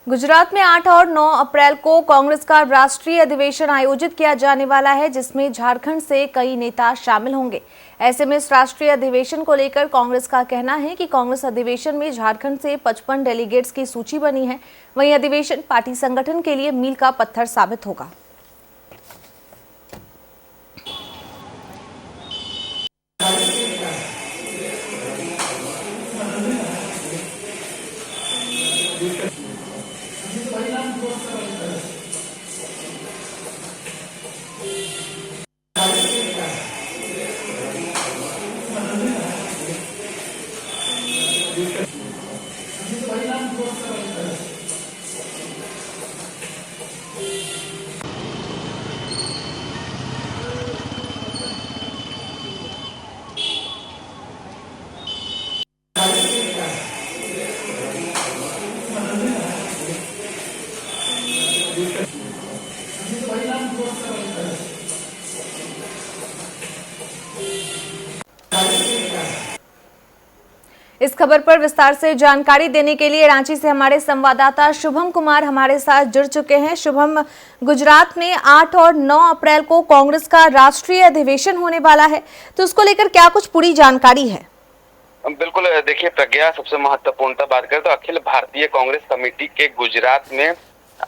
गुजरात में 8 और 9 अप्रैल को कांग्रेस का राष्ट्रीय अधिवेशन आयोजित किया जाने वाला है, जिसमें झारखंड से कई नेता शामिल होंगे। ऐसे में इस राष्ट्रीय अधिवेशन को लेकर कांग्रेस का कहना है कि कांग्रेस अधिवेशन में झारखंड से 55 डेलीगेट्स की सूची बनी है। वहीं अधिवेशन पार्टी संगठन के लिए मील का पत्थर साबित होगा। इस खबर पर विस्तार से जानकारी देने के लिए रांची से हमारे संवाददाता शुभम कुमार हमारे साथ जुड़ चुके हैं। शुभम, गुजरात में 8 और 9 अप्रैल को कांग्रेस का राष्ट्रीय अधिवेशन होने वाला है, तो उसको लेकर क्या कुछ पूरी जानकारी है? बिल्कुल, देखिए प्रज्ञा, सबसे महत्वपूर्णता बात करें तो अखिल भारतीय कांग्रेस कमेटी के गुजरात में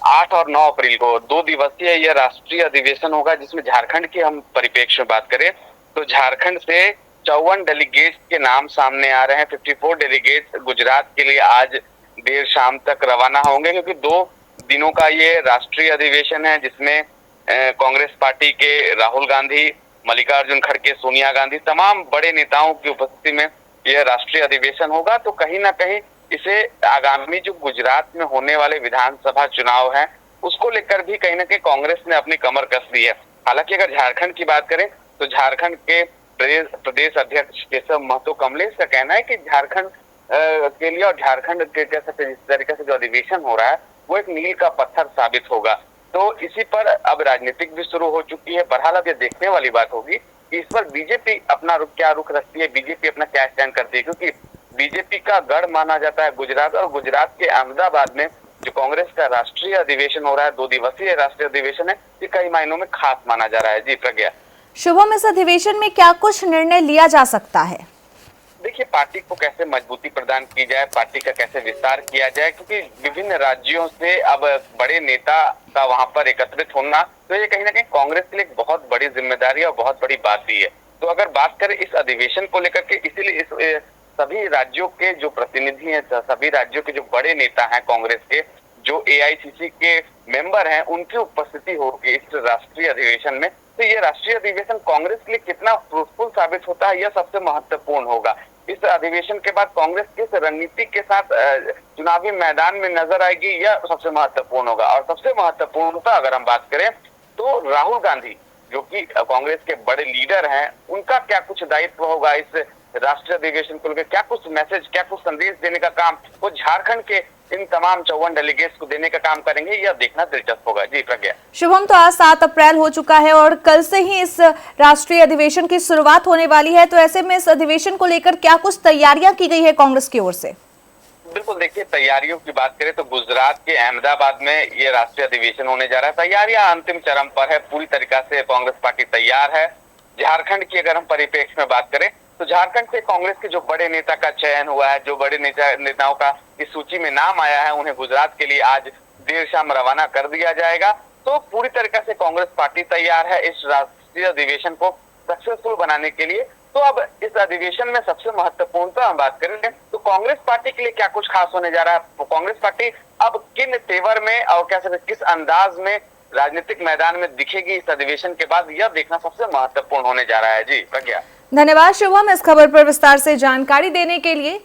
8 और 9 अप्रैल को 2 दिवसीय यह राष्ट्रीय अधिवेशन होगा, जिसमें झारखंड के हम परिप्रेक्ष्य में बात करें तो झारखंड से 54 डेलीगेट्स के नाम सामने आ रहे हैं। 54 डेलीगेट्स गुजरात के लिए आज देर शाम तक रवाना होंगे, क्योंकि 2 दिनों का ये राष्ट्रीय अधिवेशन है, जिसमें कांग्रेस पार्टी के राहुल गांधी, मल्लिकार्जुन खड़गे, सोनिया गांधी, तमाम बड़े नेताओं की उपस्थिति में यह राष्ट्रीय अधिवेशन होगा। तो कहीं ना कहीं इसे आगामी जो गुजरात में होने वाले विधानसभा चुनाव है उसको लेकर भी कहीं ना कहीं कांग्रेस ने अपनी कमर कस दी है। हालांकि अगर झारखंड की बात करें तो झारखंड के प्रदेश अध्यक्ष केशव महतो कमलेश का कहना है कि झारखंड के लिए और झारखंड के कह सकते जिस तरीके से जो अधिवेशन हो रहा है वो एक मील का पत्थर साबित होगा। तो इसी पर अब राजनीतिक भी शुरू हो चुकी है। बहरहाल अब ये देखने वाली बात होगी कि इस पर बीजेपी अपना क्या रुख रखती है, बीजेपी अपना क्या स्टैंड करती है, क्योंकि बीजेपी का गढ़ माना जाता है गुजरात, और गुजरात के अहमदाबाद में जो कांग्रेस का राष्ट्रीय अधिवेशन हो रहा है, 2 दिवसीय राष्ट्रीय अधिवेशन है, ये कई मायनों में खास माना जा रहा है। जी प्रज्ञा। शुभम, इस अधिवेशन में क्या कुछ निर्णय लिया जा सकता है? देखिए, पार्टी को कैसे मजबूती प्रदान की जाए, पार्टी का कैसे विस्तार किया जाए, क्योंकि विभिन्न राज्यों से अब बड़े नेता का वहां पर एकत्रित होना, तो ये कहीं ना कहीं कांग्रेस के लिए एक बहुत बड़ी जिम्मेदारी और बहुत बड़ी बात भी है। तो अगर बात करें इस अधिवेशन को लेकर के, इसीलिए इस सभी राज्यों के जो प्रतिनिधि हैं, सभी राज्यों के जो बड़े नेता हैं कांग्रेस के, जो एआईसीसी के मेंबर हैं, उनकी उपस्थिति होगी इस राष्ट्रीय अधिवेशन में। तो ये राष्ट्रीय अधिवेशन कांग्रेस के लिए कितना फ्रूटफुल साबित होता है, यह सबसे महत्वपूर्ण होगा। इस अधिवेशन के बाद कांग्रेस किस रणनीति के साथ चुनावी मैदान में नजर आएगी, यह सबसे महत्वपूर्ण होगा। और सबसे महत्वपूर्णता अगर हम बात करें तो राहुल गांधी, जो कि कांग्रेस के बड़े लीडर हैं, उनका क्या कुछ दायित्व होगा इस राष्ट्रीय अधिवेशन को लेकर, क्या कुछ मैसेज, क्या कुछ संदेश देने का काम वो झारखंड के इन तमाम 54 डेलीगेट्स को देने का काम करेंगे, यह देखना दिलचस्प होगा। जी प्रज्ञा। शुभम, तो आज 7 अप्रैल हो चुका है और कल से ही इस राष्ट्रीय अधिवेशन की शुरुआत होने वाली है, तो ऐसे में इस अधिवेशन को लेकर क्या कुछ तैयारियां की गई है कांग्रेस की ओर से? बिल्कुल, देखिए तैयारियों की बात करें तो गुजरात के अहमदाबाद में ये राष्ट्रीय अधिवेशन होने जा रहा है। तैयारियां अंतिम चरम पर है, पूरी तरीका से कांग्रेस पार्टी तैयार है। झारखंड की अगर हम परिप्रेक्ष्य में बात करें तो झारखंड से कांग्रेस के जो बड़े नेता का चयन हुआ है, जो बड़े नेताओं का इस सूची में नाम आया है, उन्हें गुजरात के लिए आज देर शाम रवाना कर दिया जाएगा। तो पूरी तरीके से कांग्रेस पार्टी तैयार है इस राष्ट्रीय अधिवेशन को सक्सेसफुल बनाने के लिए। तो अब इस अधिवेशन में सबसे महत्वपूर्णता हम बात करें तो कांग्रेस पार्टी के लिए क्या कुछ खास होने जा रहा है, तो कांग्रेस पार्टी अब किन तेवर में और क्या सकते किस अंदाज में राजनीतिक मैदान में दिखेगी इस अधिवेशन के बाद, यह देखना सबसे महत्वपूर्ण होने जा रहा है। जी प्रज्ञा। धन्यवाद शुभम, इस खबर पर विस्तार से जानकारी देने के लिए।